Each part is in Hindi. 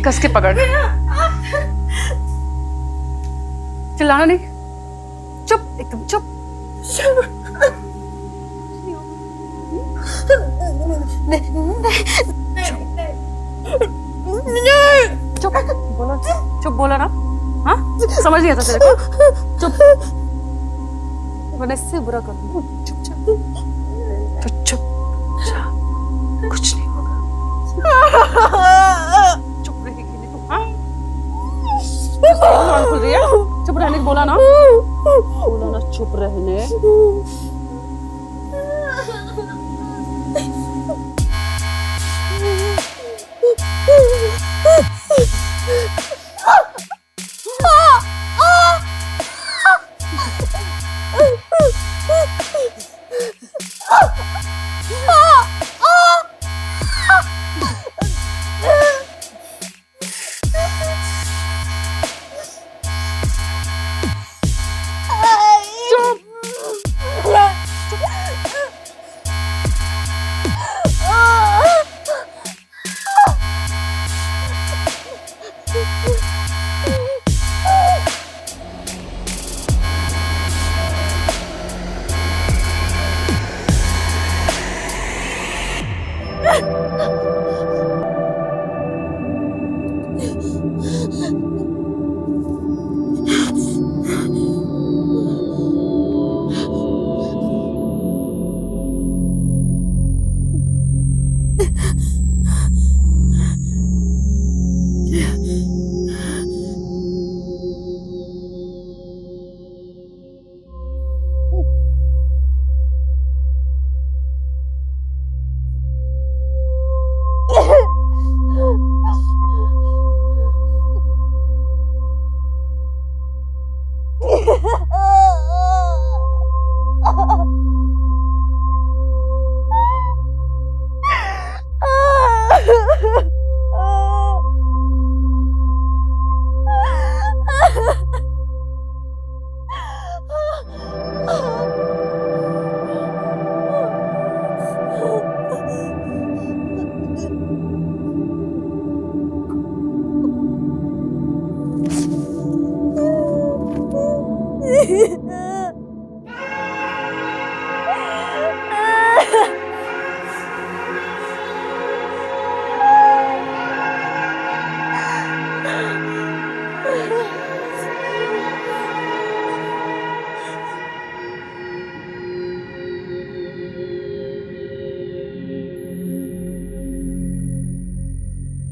कस के पकड़। चिल्लाना नहीं, चुप, एकदम चुप। चुप बोलो, चुप बोलो ना। हाँ, समझ नहीं आता तेरे को? चुप, वरना इससे बुरा कर दूंगी। चुप चुप चुप, कुछ नहीं होगा। चुप रहेगी नहीं तू? हाँ, खुल रही है, चुप रहने को बोला ना, चुप रहने।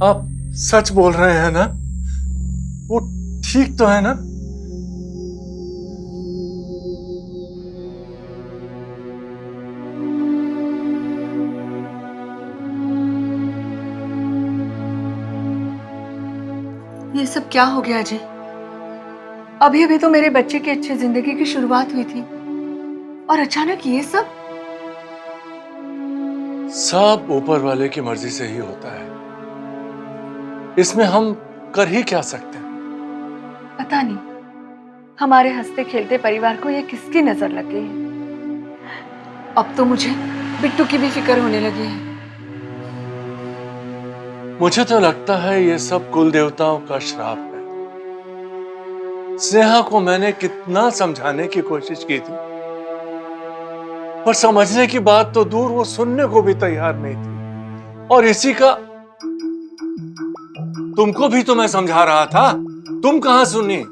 आप सच बोल रहे हैं ना? वो ठीक तो है ना? ये सब क्या हो गया अजय? अभी अभी तो मेरे बच्चे की अच्छी जिंदगी की शुरुआत हुई थी और अचानक ये सब। सब ऊपर वाले की मर्जी से ही होता है, इसमें हम कर ही क्या सकते हैं? पता नहीं हमारे हंसते खेलते परिवार को ये किसकी नजर लग गई है। अब तो मुझे बिट्टू की भी फिक्र होने लगी है। मुझे तो लगता है ये सब कुल देवताओं का श्राप है। स्नेहा को मैंने कितना समझाने की कोशिश की थी, पर समझने की बात तो दूर, वो सुनने को भी तैयार नहीं थी। और इसी का तुमको भी तो मैं समझा रहा था, तुम कहां सुनी?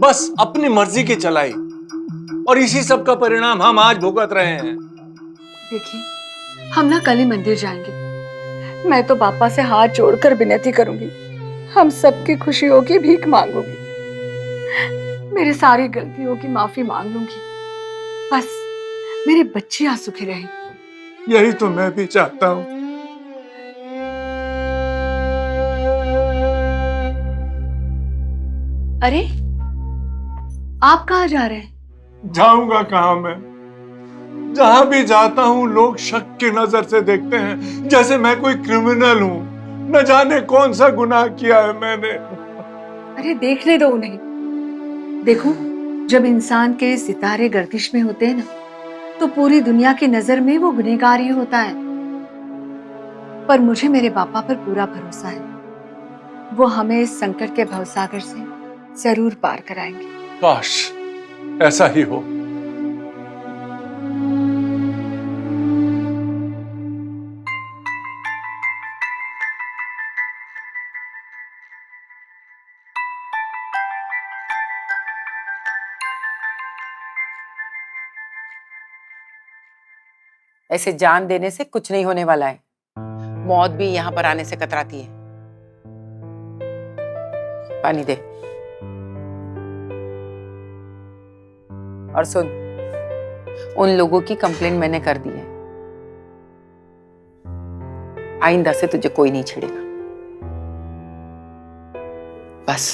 बस अपनी मर्जी की चलाई, और इसी सब का परिणाम हम आज भुगत रहे हैं। देखिए, हम ना कल ही मंदिर जाएंगे। मैं तो पापा से हाथ जोड़कर विनती करूंगी, हम सबकी खुशियों की भीख मांगूंगी, मेरी सारी गलतियों की माफी मांग लूंगी। बस मेरे बच्चे यहाँ सुखी रहें। यही तो मैं भी चाहता हूं। अरे, आप कहाँ जा रहे हैं? जाऊंगा कहां मैं? जहां भी जाता हूं लोग शक की नजर से देखते हैं, जैसे मैं कोई क्रिमिनल हूं। न जाने कौन सा गुनाह किया है मैंने। अरे देखने दो उन्हें। देखो, जब इंसान के सितारे गर्दिश में होते हैं ना, तो पूरी दुनिया की नजर में वो गुनहगार ही होता है। पर मुझे मेरे पापा पर पूरा भरोसा है। वो हमें इस संकट के भवसागर से जरूर पार कराएंगे। काश ऐसा ही हो। ऐसे जान देने से कुछ नहीं होने वाला है। मौत भी यहाँ पर आने से कतराती है। पानी दे। और सुन, उन लोगों की कंप्लेंट मैंने कर दी है। आइंदा से तुझे कोई नहीं छेड़ेगा। बस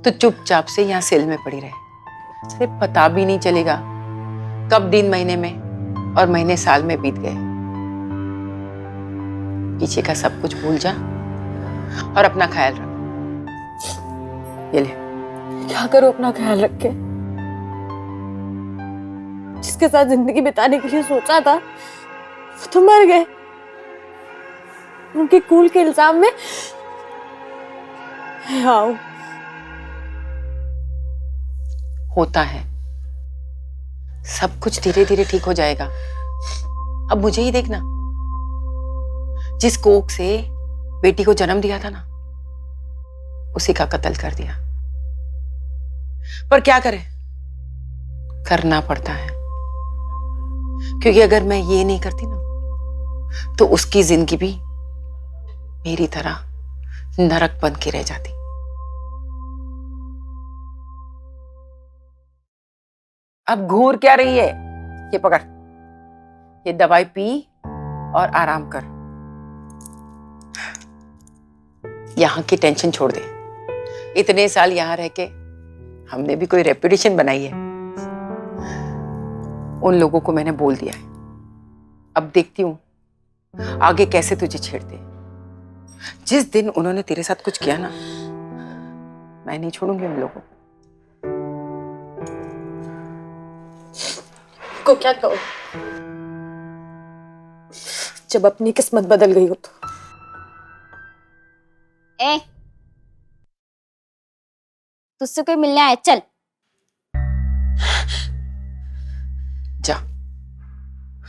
तो चुपचाप से यहाँ सेल में पड़ी रहे। सिर्फ पता भी नहीं चलेगा कब दिन महीने में और महीने साल में बीत गए। पीछे का सब कुछ भूल जा और अपना ख्याल रख। ये ले। क्या करूं अपना ख्याल रख के? जिसके साथ जिंदगी बिताने के लिए सोचा था वो तो मर गए। उनके कूल के इल्जाम में आओ। होता है, सब कुछ धीरे धीरे ठीक हो जाएगा। अब मुझे ही देखना, जिस कोख से बेटी को जन्म दिया था ना, उसी का कत्ल कर दिया। पर क्या करें, करना पड़ता है। क्योंकि अगर मैं ये नहीं करती ना, तो उसकी जिंदगी भी मेरी तरह नरक बन के रह जाती। अब घूर क्या रही है? ये पकड़, ये दवाई पी और आराम कर। यहां की टेंशन छोड़ दे। इतने साल यहां रह के हमने भी कोई रेपुटेशन बनाई है। उन लोगों को मैंने बोल दिया है। अब देखती हूं आगे कैसे तुझे छेड़ते। जिस दिन उन्होंने तेरे साथ कुछ किया ना, मैं नहीं छोड़ूंगी उन लोगों को। क्या कहो जब अपनी किस्मत बदल गई हो तो? ए, तुझसे कोई मिलने आया, चल। जा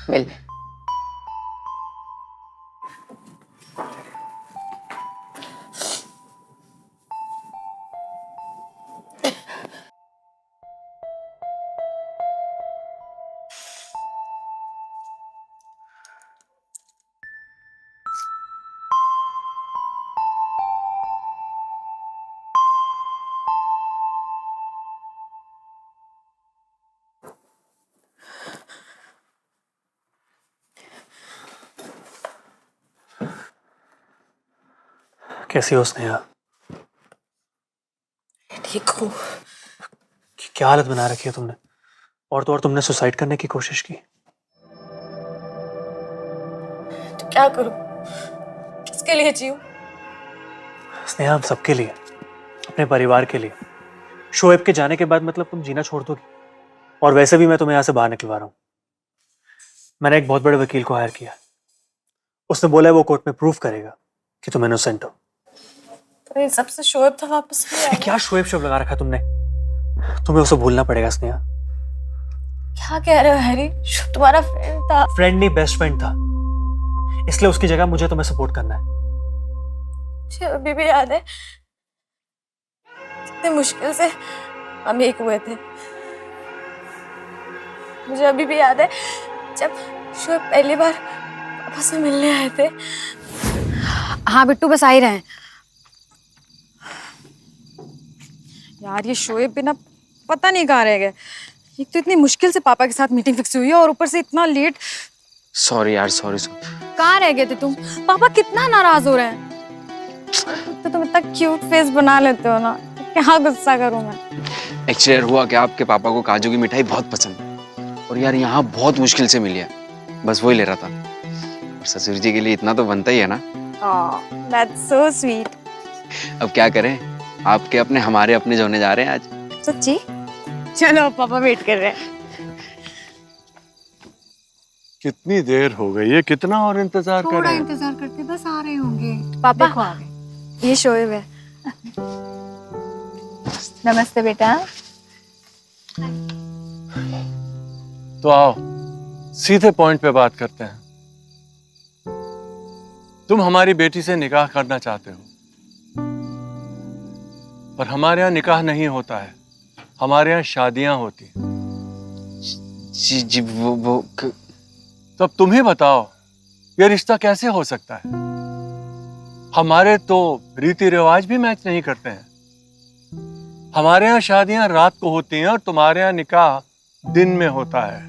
मिल ले। कैसी हो स्नेहा? ठीक हूँ। क्या हालत बना रखी है तुमने? और तो और तुमने सुसाइड करने की कोशिश की। तो क्या करूं? किसके लिए जीऊं? स्नेहा, हम सबके लिए, अपने परिवार के लिए। शोएब के जाने के बाद मतलब तुम जीना छोड़ दोगी? और वैसे भी मैं तुम्हें यहाँ से बाहर निकलवा रहा हूँ। मैंने एक बहुत बड़े वकील को हायर किया। उसने बोला है वो कोर्ट में प्रूफ करेगा कि तुम इनोसेंट हो। तो इन सबसे शोएब था वापस नहीं आया। क्या शोएब शोएब लगा रखा तुमने? तुम्हें उसे भूलना पड़ेगा स्नेहा। क्या कह रहे हो हैरी? शोएब तुम्हारा फ्रेंड था। फ्रेंड नहीं, बेस्ट फ्रेंड था। इसलिए उसकी जगह मुझे तुम्हें सपोर्ट करना है। मुझे अभी भी याद है कितने मुश्किल से हम एक हुए थे। मुझे अभी भी याद है जब शोएब पहली बार पापा से मिलने आए थे। हाँ बिट्टू, बस आ ही रहे हैं। यार ये शोएब भी ना पता नहीं कहाँ रह गए। एक तो इतनी मुश्किल से पापा के साथ मीटिंग फिक्स हुई है और ऊपर से इतना लेट। सॉरी यार, सॉरी। कहाँ रह गए थे तुम? पापा कितना नाराज हो रहे हैं। तो तुम इतना क्यूट फेस बना लेते हो ना, क्या गुस्सा करूं मैं। एक्चुअली यार हुआ कि आपके पापा को काजू की मिठाई बहुत पसंद है और यार यहाँ बहुत मुश्किल से मिली है, बस वही ले रहा था। और ससुर जी के लिए इतना तो बनता ही है ना। That's so sweet. अब क्या करें, आपके अपने हमारे अपने जो होने जा रहे हैं आज। सच्ची? चलो पापा वेट कर रहे हैं। कितनी देर हो गई है? कितना और इंतजार थोड़ा करें? इंतजार करते, बस आ रहे होंगे। पापा देखो आ गए। ये शोएब है। नमस्ते बेटा। तो आओ सीधे पॉइंट पे बात करते हैं। तुम हमारी बेटी से निकाह करना चाहते हो, पर हमारे यहाँ निकाह नहीं होता है, हमारे यहाँ शादियां होती हैं। जी जी तो अब तुम ही बताओ ये रिश्ता कैसे हो सकता है? हमारे तो रीति रिवाज भी मैच नहीं करते हैं। हमारे यहाँ शादियां रात को होती हैं और तुम्हारे यहाँ निकाह दिन में होता है।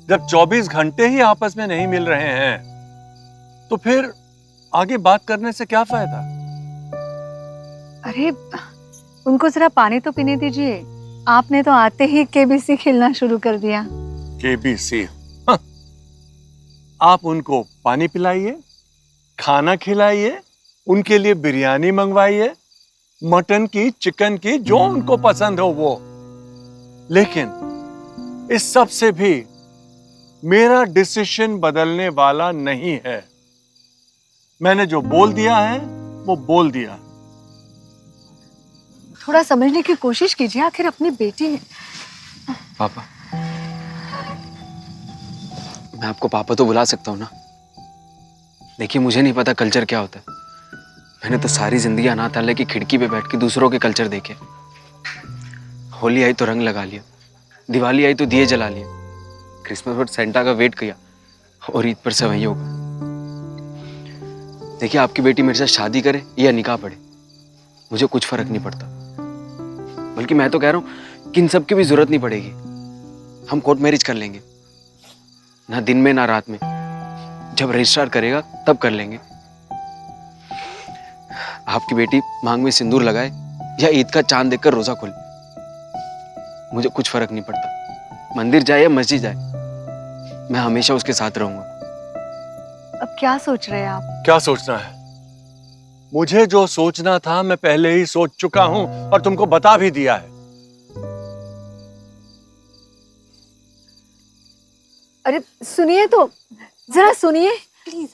जब 24 घंटे ही आपस में नहीं मिल रहे हैं तो फिर आगे बात करने से क्या फायदा? अरे उनको जरा पानी तो पीने दीजिए। आपने तो आते ही केबीसी खेलना शुरू कर दिया। केबीसी? आप उनको पानी पिलाइए, खाना खिलाइए, उनके लिए बिरयानी मंगवाइए, मटन की, चिकन की, जो उनको पसंद हो वो। लेकिन इस सब से भी मेरा डिसीजन बदलने वाला नहीं है। मैंने जो बोल दिया है वो बोल दिया। थोड़ा समझने की कोशिश कीजिए, आखिर अपनी बेटी है। पापा, मैं आपको पापा तो बुला सकता हूँ ना? देखिए मुझे नहीं पता कल्चर क्या होता है। मैंने तो सारी जिंदगी अनाथालय की खिड़की पे बैठ के दूसरों के कल्चर देखे। होली आई तो रंग लगा लिया, दिवाली आई तो दिए जला लिए, क्रिसमस पर सेंटा का वेट किया और ईद पर सेवइयों का। देखिए आपकी बेटी मेरे साथ शादी करे या निकाह पड़े, मुझे कुछ फर्क नहीं पड़ता। बल्कि मैं तो कह रहा हूँ कि इन सब की भी जरूरत नहीं पड़ेगी। हम कोर्ट मैरिज कर लेंगे, ना दिन में ना रात में। जब रजिस्ट्रार करेगा तब कर लेंगे। आपकी बेटी मांग में सिंदूर लगाए या ईद का चांद देखकर रोजा खोले, मुझे कुछ फर्क नहीं पड़ता। मंदिर जाए या मस्जिद जाए, मैं हमेशा उसके साथ रहूंगा। अब क्या सोच रहे हैं आप? क्या सोचना है? मुझे जो सोचना था मैं पहले ही सोच चुका हूं और तुमको बता भी दिया है। अरे सुनिए तो, जरा सुनिए प्लीज।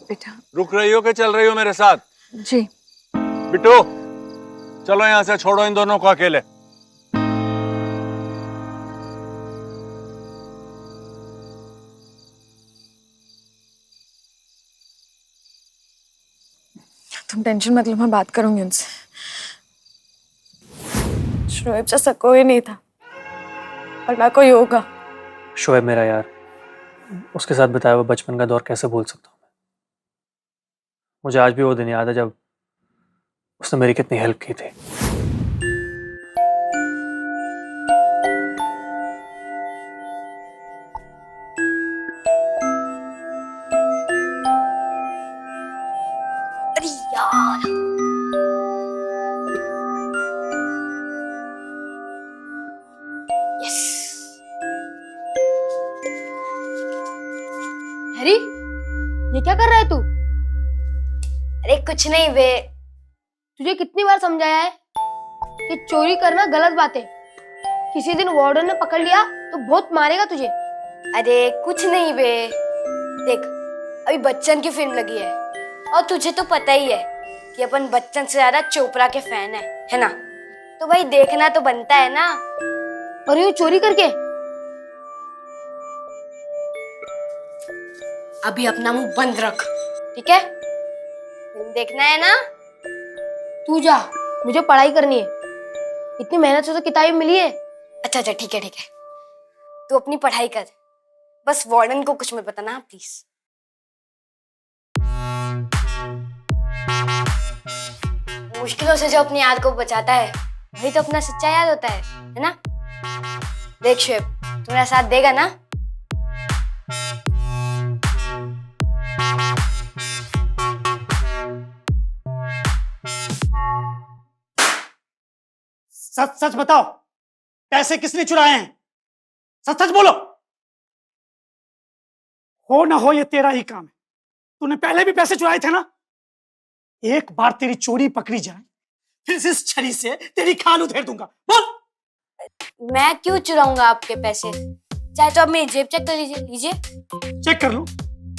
बेटा। रुक रही हो कि चल रही हो मेरे साथ? जी। बिट्टू चलो यहां से, छोड़ो इन दोनों को अकेले। तुम टेंशन मत लो, मैं बात करूंगी उनसे। शोएब जैसा कोई नहीं था और ना कोई होगा। शोएब मेरा यार, उसके साथ बिताया हुआ बचपन का दौर कैसे भूल सकता हूँ मैं? मुझे आज भी वो दिन याद है जब उसने मेरी कितनी हेल्प की थी। अरे यार, यस। हैरी, ये क्या कर रहा है तू? अरे कुछ नहीं बे। तुझे कितनी बार समझाया है कि चोरी करना गलत बात है। किसी दिन वार्डन ने पकड़ लिया तो बहुत मारेगा तुझे। अरे कुछ नहीं बे। देख, अभी बच्चन की फिल्म लगी है और तुझे तो पता ही है कि अपन बच्चन से ज्यादा चोपड़ा के फैन है ना? तो भाई देखना तो बनता है ना। और ये चोरी करके अभी अपना मुंह बंद रख, ठीक है? फिल्म देखना है ना? तू जा, मुझे पढ़ाई करनी है। इतनी मेहनत से तो किताबें मिली है। अच्छा अच्छा, ठीक है ठीक है, तू अपनी पढ़ाई कर। बस वार्डन को कुछ मत बताना प्लीज। मुश्किलों से जो अपनी याद को बचाता है वही तो अपना सच्चा याद होता है ना? देख शोएब, तू मेरा साथ देगा ना? सच सच बताओ, पैसे किसने चुराए हैं? सच सच बोलो। हो ना हो ये तेरा ही काम है। तूने पहले भी पैसे चुराए थे ना? एक बार तेरी चोरी पकड़ी जाए फिर इस छड़ी से तेरी खाल उधेड़ दूंगा। बोल। मैं क्यों चुराऊंगा आपके पैसे? चाहे तो आप मेरी जेब चेक कर लीजिए। लीजिए, चेक कर लो,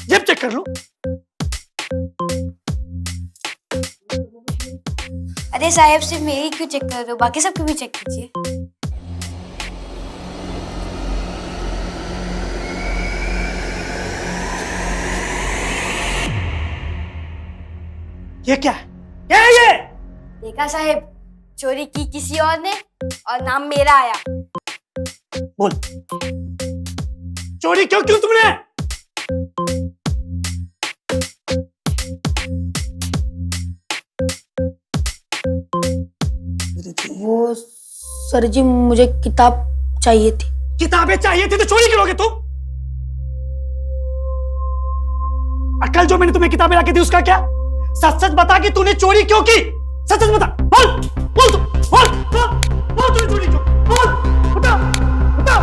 जेब चेक कर लो। अरे साहब सिर्फ मेरी क्यों चेक कर रहे हो, बाकी सबकी भी चेक कीजिए। ये क्या है? क्या है ये? देखा साहब, चोरी की किसी और ने और नाम मेरा आया। बोल, चोरी क्यों क्यों तुमने? वो सर जी, मुझे किताब चाहिए थी। किताबें चाहिए थी तो चोरी करोगे तुम? और कल जो मैंने तुम्हें किताबें लाके दी उसका क्या? सच सच बता कि तूने चोरी क्यों की? सच सच बता, बोल बोल तू, बोल बोल बोल, तूने चोरी क्यों? बोल, बता बता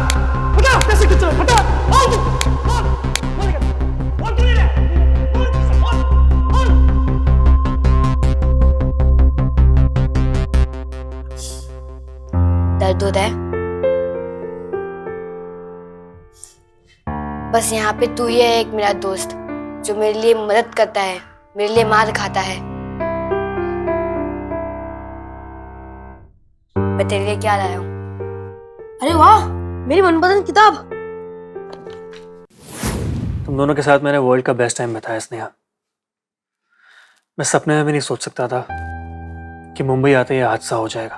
बता, कैसे क्यों चोरी? बता, बोल तू, बोल बोल बोल, क्यों नहीं रहा? बोल बोल बोल। दर्द होता है? बस यहाँ पे तू ही है एक मेरा दोस्त जो मेरे लिए मदद करता है, मेरे लिए मार खाता है। मैं तेरे लिए क्या लाया हूँ? अरे वाह, मेरी मनपसंद किताब। तुम दोनों के साथ मैंने वर्ल्ड का बेस्ट टाइम बिताया स्नेहा। मैं सपने में भी नहीं सोच सकता था कि मुंबई आते ही हादसा हो जाएगा।